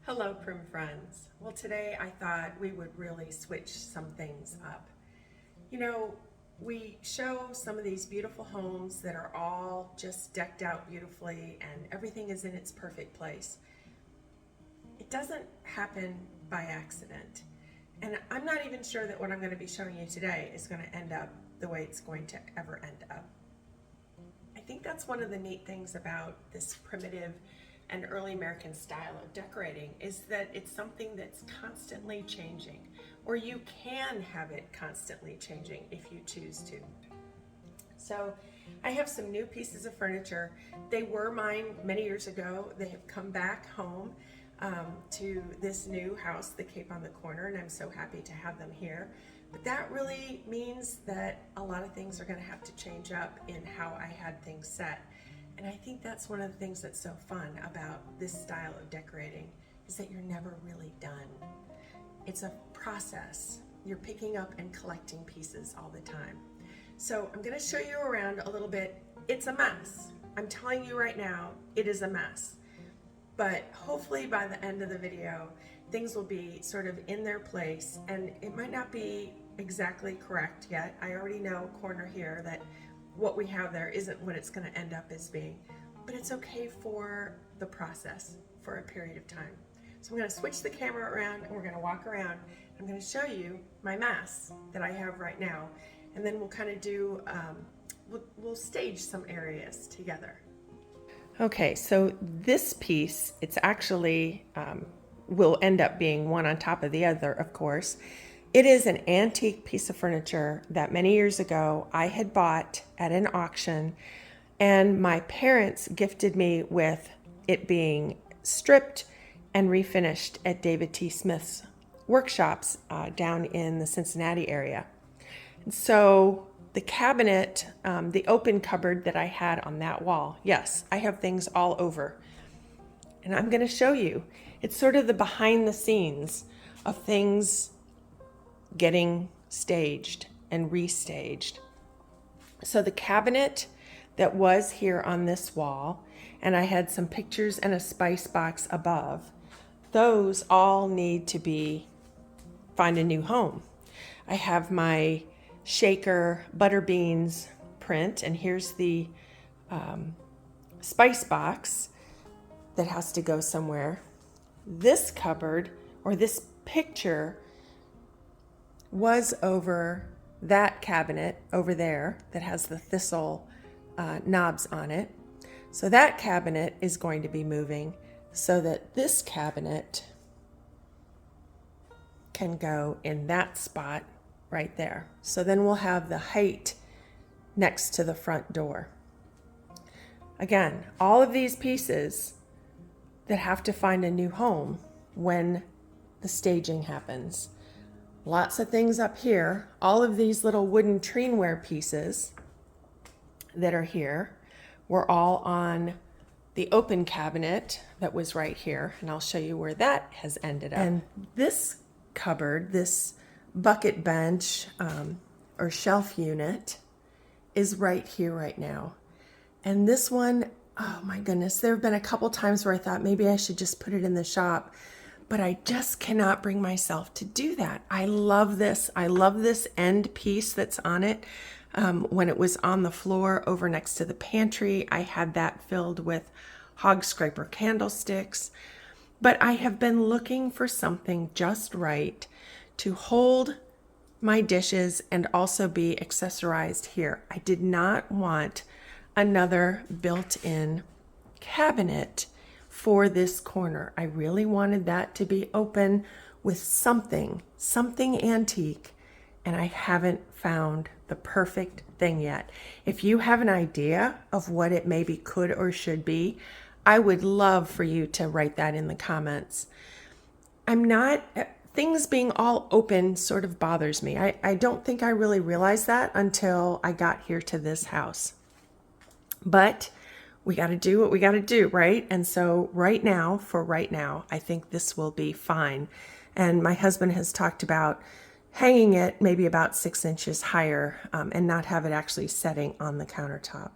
Hello, Prim friends. Well, today I thought we would really switch some things up. You know, we show some of these beautiful homes that are all just decked out beautifully and everything is in its perfect place. It doesn't happen by accident. And I'm not even sure that what I'm going to be showing you today is going to end up the way it's going to ever end up. I think that's one of the neat things about this primitive and early American style of decorating is that it's something that's constantly changing, or you can have it constantly changing if you choose to. So I have some new pieces of furniture. They were mine many years ago. They have come back home to this new house, the Cape on the Corner, and I'm so happy to have them here. But that really means that a lot of things are going to have to change up in how I had things set. And I think that's one of the things that's so fun about this style of decorating is that you're never really done. It's a process. You're picking up and collecting pieces all the time. So I'm going to show you around a little bit. It's a mess. I'm telling you right now, it is a mess. But hopefully by the end of the video, things will be sort of in their place, and it might not be exactly correct yet. I already know corner here that what we have there isn't what it's going to end up as being, but it's okay for the process for a period of time. So I'm going to switch the camera around and we're going to walk around. I'm going to show you my mess that I have right now, and then we'll kind of do, we'll stage some areas together. Okay, so this piece, it's actually, will end up being one on top of the other, of course. It is an antique piece of furniture that many years ago I had bought at an auction, and my parents gifted me with it being stripped and refinished at David T. Smith's workshops down in the Cincinnati area. And so the cabinet, the open cupboard that I had on that wall, yes, I have things all over. And I'm going to show you. It's sort of the behind the scenes of things getting staged and restaged. So the cabinet that was here on this wall, and I had some pictures and a spice box above, those all need to find a new home. I have my shaker butter beans print, and here's the spice box that has to go somewhere. This cupboard, or this picture, was over that cabinet over there that has the thistle knobs on it. So that cabinet is going to be moving so that this cabinet can go in that spot right there. So then we'll have the height next to the front door. Again, all of these pieces that have to find a new home when the staging happens. Lots of things up here. All of these little wooden treenware pieces that are here were all on the open cabinet that was right here, and I'll show you where that has ended up. And this cupboard, this bucket bench or shelf unit, is right here right now. And this one, oh my goodness, there have been a couple times where I thought maybe I should just put it in the shop, but I just cannot bring myself to do that. I love this. I love this end piece that's on it. When it was on the floor over next to the pantry, I had that filled with hog scraper candlesticks. But I have been looking for something just right to hold my dishes and also be accessorized here. I did not want another built-in cabinet for this corner. I really wanted that to be open with something antique, and I haven't found the perfect thing yet. If you have an idea of what it maybe could or should be, I would love for you to write that in the comments. Things being all open sort of bothers me. I don't think I really realized that until I got here to this house. But we got to do what we got to do, right? And so right now, I think this will be fine. And my husband has talked about hanging it maybe about 6 inches higher and not have it actually setting on the countertop.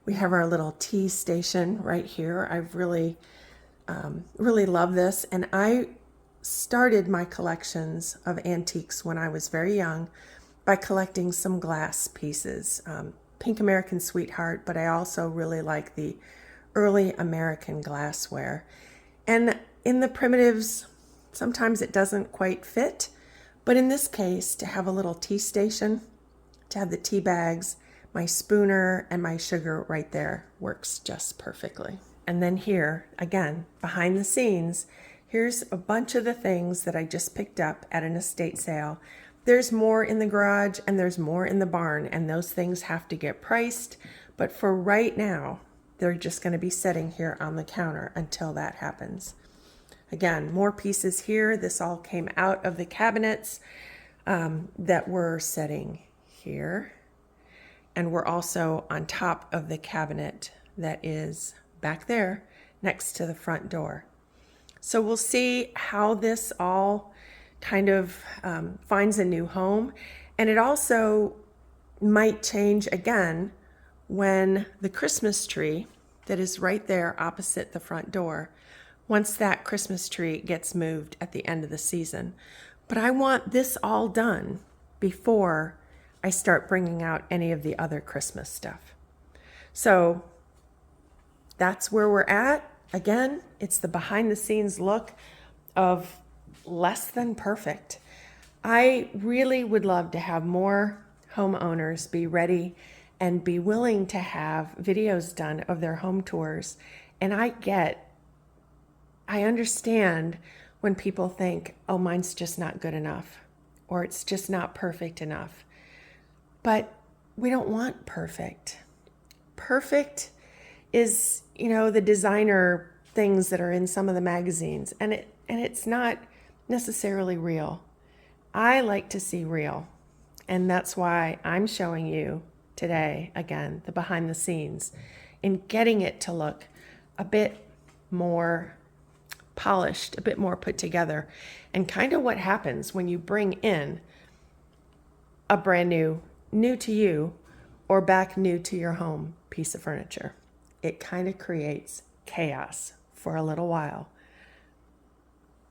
We have our little tea station right here. I've really really love this. And I started my collections of antiques when I was very young by collecting some glass pieces. Pink American Sweetheart, but I also really like the early American glassware. And in the primitives, sometimes it doesn't quite fit, but in this case, to have a little tea station, to have the tea bags, my spooner, and my sugar right there works just perfectly. And then here, again, behind the scenes, here's a bunch of the things that I just picked up at an estate sale. There's more in the garage and there's more in the barn, and those things have to get priced. But for right now, they're just going to be sitting here on the counter until that happens. Again, more pieces here. This all came out of the cabinets that we're setting here. And we're also on top of the cabinet that is back there next to the front door. So we'll see how this all kind of finds a new home. And it also might change again when the Christmas tree that is right there opposite the front door, once that Christmas tree gets moved at the end of the season. But I want this all done before I start bringing out any of the other Christmas stuff. So that's where we're at. Again, it's the behind the scenes look of less than perfect. I really would love to have more homeowners be ready and be willing to have videos done of their home tours. And I understand when people think, oh, mine's just not good enough, or it's just not perfect enough. But we don't want perfect. Perfect is, the designer things that are in some of the magazines, and it's not necessarily real. I like to see real, and that's why I'm showing you today, again, the behind the scenes in getting it to look a bit more polished, a bit more put together, and kind of what happens when you bring in a brand new to you or back new to your home piece of furniture. It kind of creates chaos for a little while.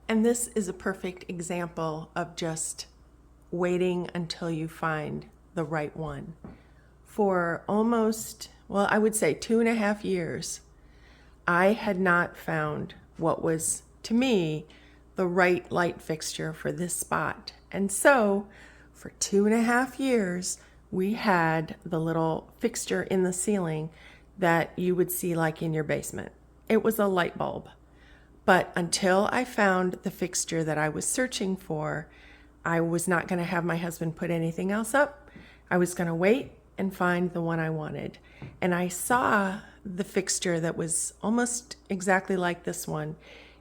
And this is a perfect example of just waiting until you find the right one. For almost, I would say 2.5 years, I had not found what was, to me, the right light fixture for this spot. And so, for 2.5 years, we had the little fixture in the ceiling that you would see like in your basement. It was a light bulb. But until I found the fixture that I was searching for, I was not going to have my husband put anything else up. I was going to wait and find the one I wanted. And I saw the fixture that was almost exactly like this one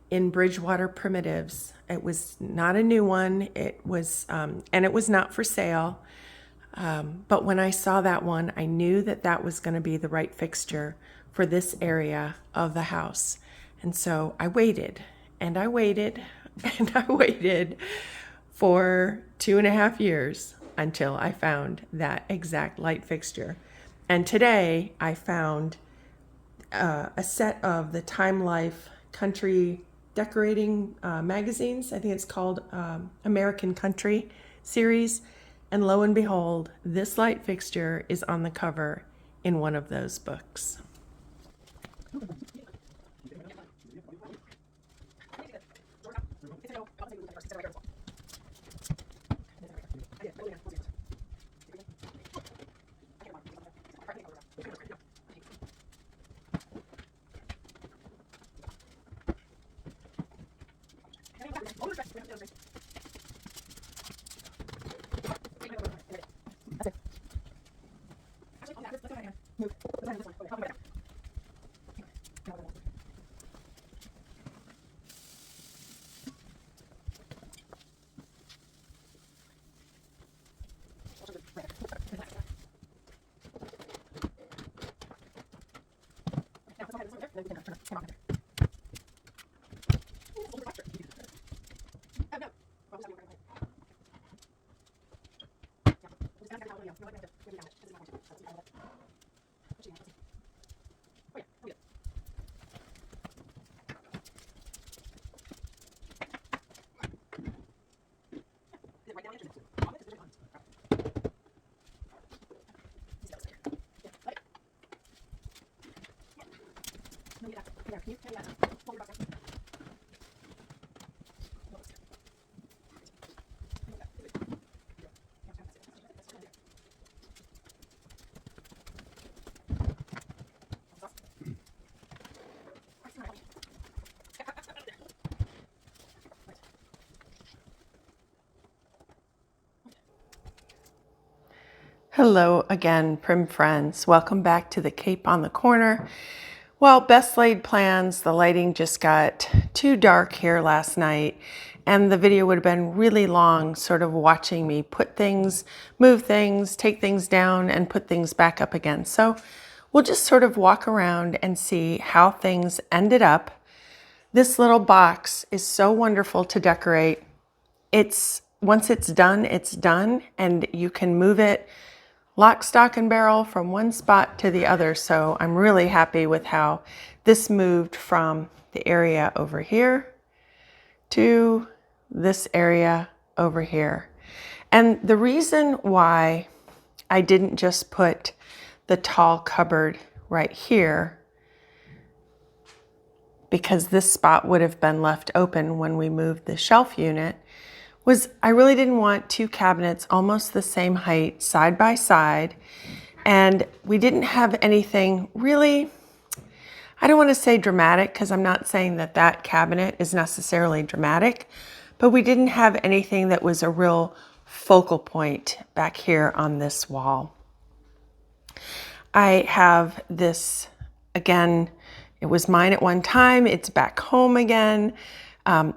in Bridgewater Primitives. It was not a new one. It was, and it was not for sale. But when I saw that one, I knew that that was going to be the right fixture for this area of the house. And so I waited and I waited and I waited for 2.5 years until I found that exact light fixture. And today I found a set of the Time Life Country Decorating magazines. I think it's called American Country series. And lo and behold, this light fixture is on the cover in one of those books. Hello again, Prim friends. Welcome back to the Cape on the Corner. Well, best laid plans. The lighting just got too dark here last night, and the video would have been really long, sort of watching me put things, move things, take things down, and put things back up again. So we'll just sort of walk around and see how things ended up. This little box is so wonderful to decorate. Once it's done, and you can move it lock, stock, and barrel from one spot to the other. So I'm really happy with how this moved from the area over here to this area over here. And the reason why I didn't just put the tall cupboard right here, because this spot would have been left open when we moved the shelf unit, was I really didn't want two cabinets almost the same height side by side, and we didn't have anything really, I don't want to say dramatic, because I'm not saying that that cabinet is necessarily dramatic, but we didn't have anything that was a real focal point back here on this wall. I have this, again, it was mine at one time, it's back home again.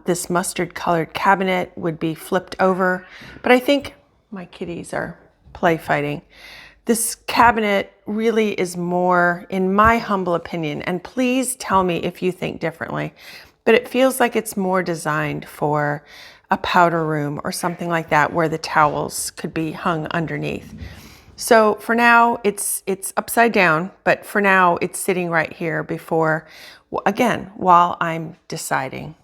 This mustard colored cabinet would be flipped over, but I think my kitties are play fighting. This cabinet really is more, in my humble opinion, and please tell me if you think differently, but it feels like it's more designed for a powder room or something like that, where the towels could be hung underneath. So for now, it's upside down, but for now it's sitting right here before, again, while I'm deciding.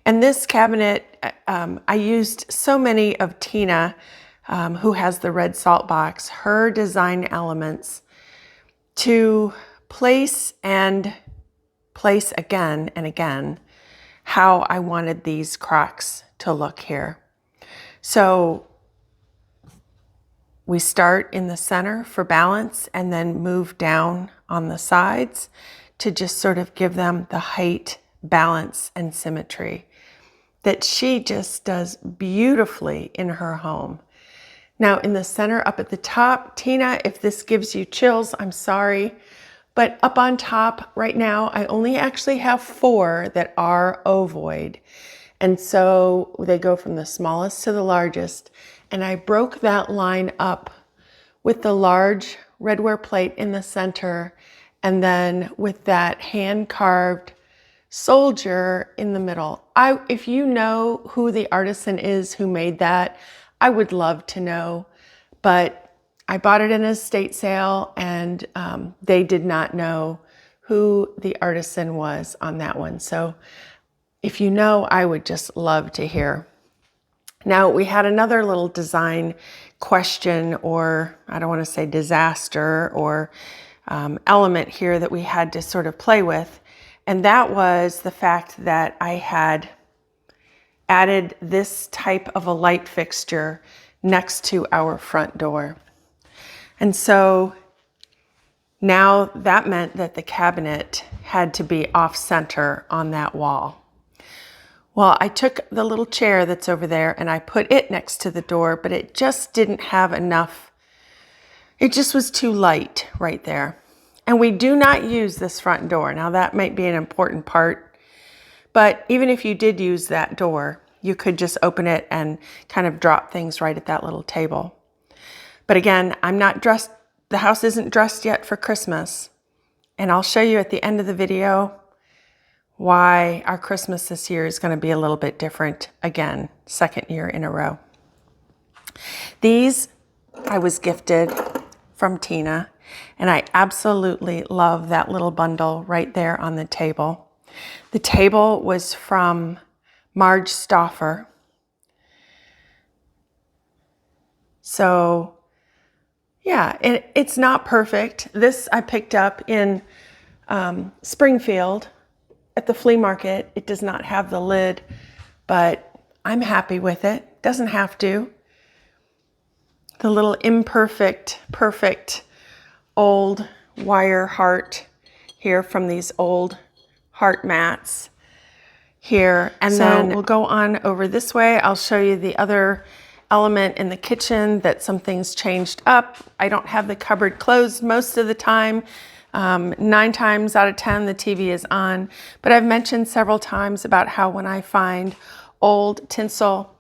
And this cabinet, I used so many of Tina, who has the red salt box, her design elements to place again and again how I wanted these crocks to look here. So we start in the center for balance and then move down on the sides to just sort of give them the height, balance, and symmetry that she just does beautifully in her home. Now in the center up at the top, Tina, if this gives you chills, I'm sorry, but up on top right now, I only actually have 4 that are ovoid. And so they go from the smallest to the largest. And I broke that line up with the large redware plate in the center, and then with that hand-carved soldier in the middle. If you know who the artisan is who made that, I would love to know, but I bought it in an estate sale, and they did not know who the artisan was on that one. So if you know, I would just love to hear. Now we had another little design question, or I don't want to say disaster, or element here that we had to sort of play with. And that was the fact that I had added this type of a light fixture next to our front door. And so now that meant that the cabinet had to be off center on that wall. Well, I took the little chair that's over there and I put it next to the door, but it just didn't have enough. It just was too light right there. And we do not use this front door. Now that might be an important part, but even if you did use that door, you could just open it and kind of drop things right at that little table. But again, I'm not dressed, the house isn't dressed yet for Christmas. And I'll show you at the end of the video why our Christmas this year is going to be a little bit different again, second year in a row. These I was gifted from Tina, and I absolutely love that little bundle right there on the table. The table was from Marge Stauffer. So yeah, it's not perfect. This I picked up in Springfield at the flea market. It does not have the lid, but I'm happy with it. Doesn't have to. The little imperfect, perfect old wire heart here from these old heart mats here. And then we'll go on over this way. I'll show you the other element in the kitchen that something's changed up. I don't have the cupboard closed most of the time. 9 times out of 10, the TV is on. But I've mentioned several times about how when I find old tinsel,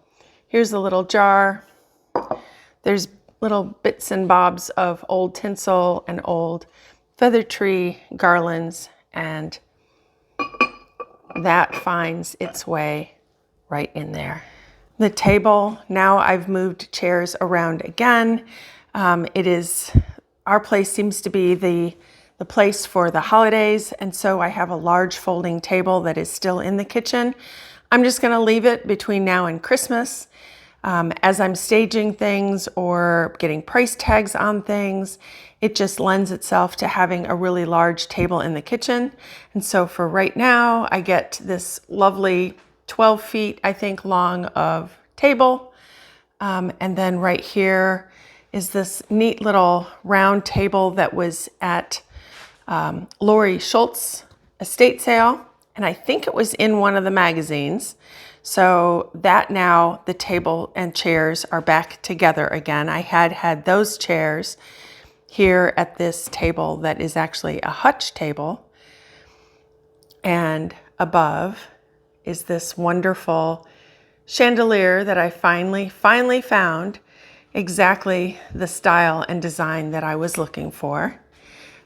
here's a little jar. There's little bits and bobs of old tinsel and old feather tree garlands, and that finds its way right in there. The table, now I've moved chairs around again. Our place seems to be the place for the holidays, and so I have a large folding table that is still in the kitchen. I'm just gonna leave it between now and Christmas. As I'm staging things or getting price tags on things, it just lends itself to having a really large table in the kitchen. And so for right now, I get this lovely 12 feet, I think, long of table. And then right here is this neat little round table that was at Lori Schultz estate sale. And I think it was in one of the magazines. So that now the table and chairs are back together again. I had those chairs here at this table that is actually a hutch table. And above is this wonderful chandelier that I finally found exactly the style and design that I was looking for.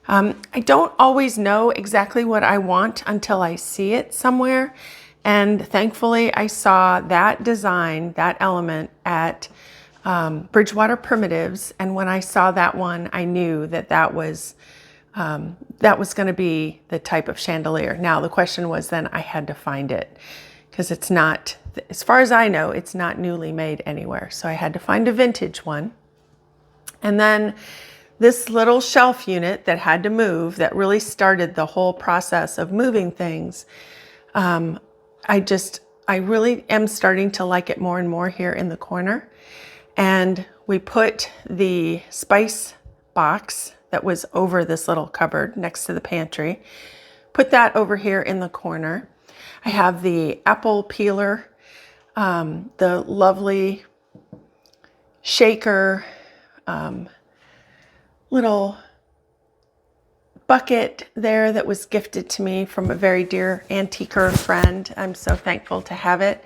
I don't always know exactly what I want until I see it somewhere. And thankfully I saw that design, that element at Bridgewater Primitives. And when I saw that one, I knew that was going to be the type of chandelier. Now the question was then I had to find it because it's not, as far as I know, it's not newly made anywhere. So I had to find a vintage one. And then this little shelf unit that had to move, that really started the whole process of moving things. I really am starting to like it more and more here in the corner. And we put the spice box that was over this little cupboard next to the pantry, put that over here in the corner. I have the apple peeler, the lovely shaker, little bucket there that was gifted to me from a very dear antiquer friend. I'm so thankful to have it.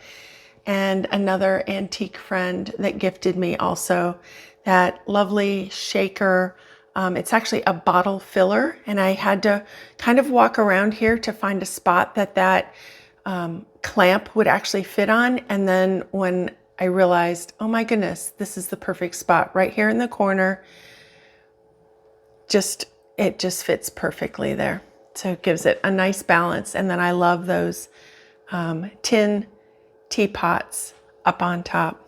And another antique friend that gifted me also that lovely shaker. It's actually a bottle filler, and I had to kind of walk around here to find a spot that clamp would actually fit on. And then when I realized, oh my goodness, this is the perfect spot right here in the corner. It just fits perfectly there. So it gives it a nice balance. And then I love those tin teapots up on top.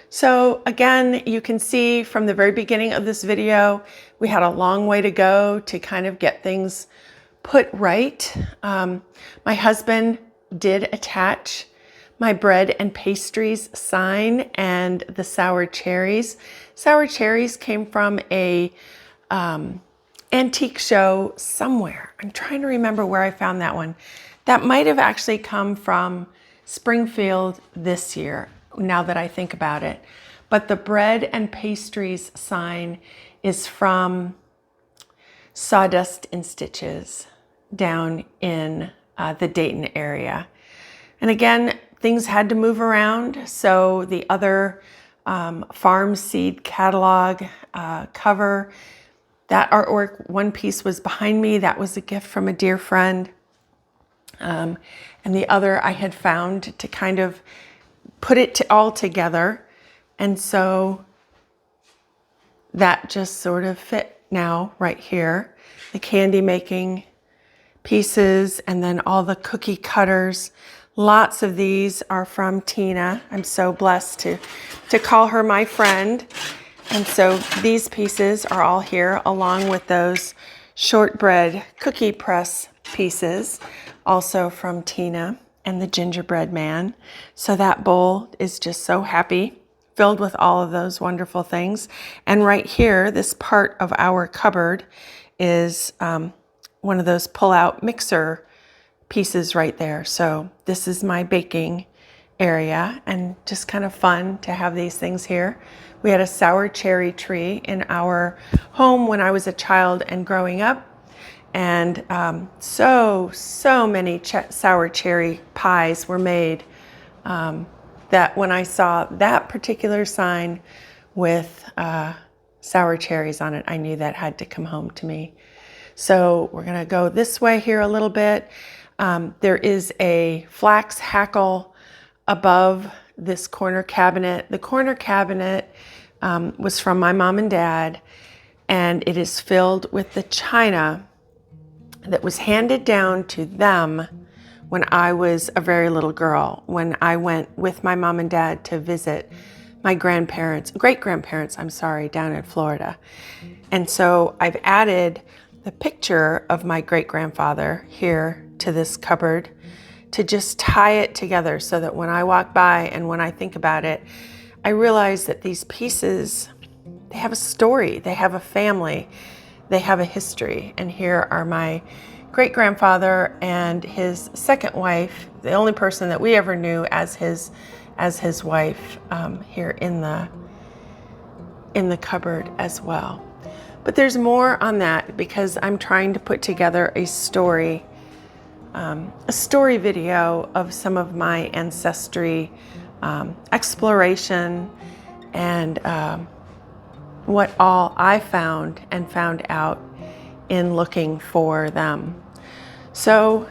So again, you can see from the very beginning of this video, we had a long way to go to kind of get things put right. My husband did attach my bread and pastries sign and the sour cherries. Sour cherries came from a antique show somewhere. I'm trying to remember where I found that one. That might have actually come from Springfield this year, now that I think about it. But the bread and pastries sign is from Sawdust and Stitches down in the Dayton area. And again, things had to move around. So the other farm seed catalog cover, that artwork, one piece was behind me. That was a gift from a dear friend. And the other I had found to kind of put it all together. And so that just sort of fit now right here. The candy making pieces and then all the cookie cutters. Lots of these are from Tina. I'm so blessed to call her my friend. And so these pieces are all here along with those shortbread cookie press pieces, also from Tina and the gingerbread man. So that bowl is just so happy, filled with all of those wonderful things. And right here, this part of our cupboard is one of those pull-out mixer pieces right there. So this is my baking area, and just kind of fun to have these things here. We had a sour cherry tree in our home when I was a child and growing up, and so many sour cherry pies were made that when I saw that particular sign with sour cherries on it, I knew that had to come home to me. So we're gonna go this way here a little bit. There is a flax hackle above this corner cabinet. The corner cabinet was from my mom and dad, and it is filled with the china that was handed down to them when I was a very little girl, when I went with my mom and dad to visit my great-grandparents, down in Florida. And so I've added the picture of my great-grandfather here to this cupboard to just tie it together so that when I walk by and when I think about it, I realize that these pieces, they have a story, they have a family, they have a history. And here are my great-grandfather and his second wife, the only person that we ever knew as his wife, here in the cupboard as well. But there's more on that because I'm trying to put together a story video of some of my ancestry exploration and what all I found out in looking for them. So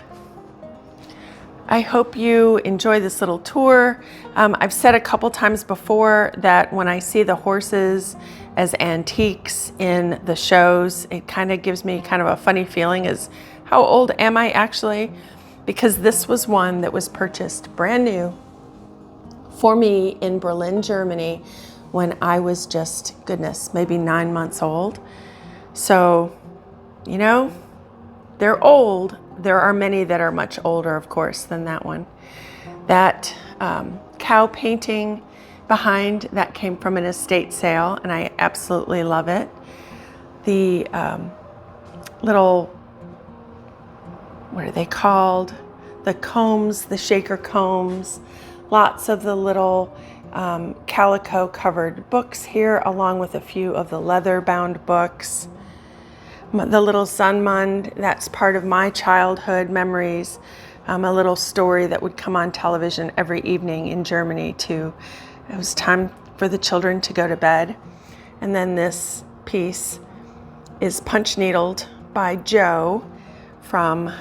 I hope you enjoy this little tour. I've said a couple times before that when I see the horses as antiques in the shows, it kind of gives me kind of a funny feeling as how old am I actually? Because this was one that was purchased brand new for me in Berlin, Germany, when I was just, goodness, maybe 9 months old. So, you know, they're old. There are many that are much older, of course, than that one. That cow painting behind, that came from an estate sale, and I absolutely love it. The little, what are they called? The combs, the shaker combs, lots of the little calico covered books here, along with a few of the leather bound books. The little Sunmund, that's part of my childhood memories. A little story that would come on television every evening in Germany too. It was time for the children to go to bed. And then this piece is punch needled by Joe from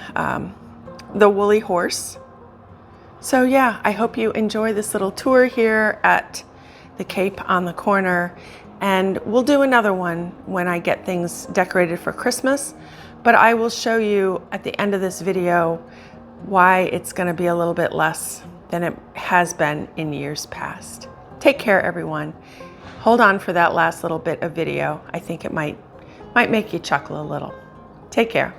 The Woolly Horse. So yeah, I hope you enjoy this little tour here at the Cape on the corner. And we'll do another one when I get things decorated for Christmas. But I will show you at the end of this video why it's going to be a little bit less than it has been in years past. Take care, everyone. Hold on for that last little bit of video. I think it might make you chuckle a little. Take care.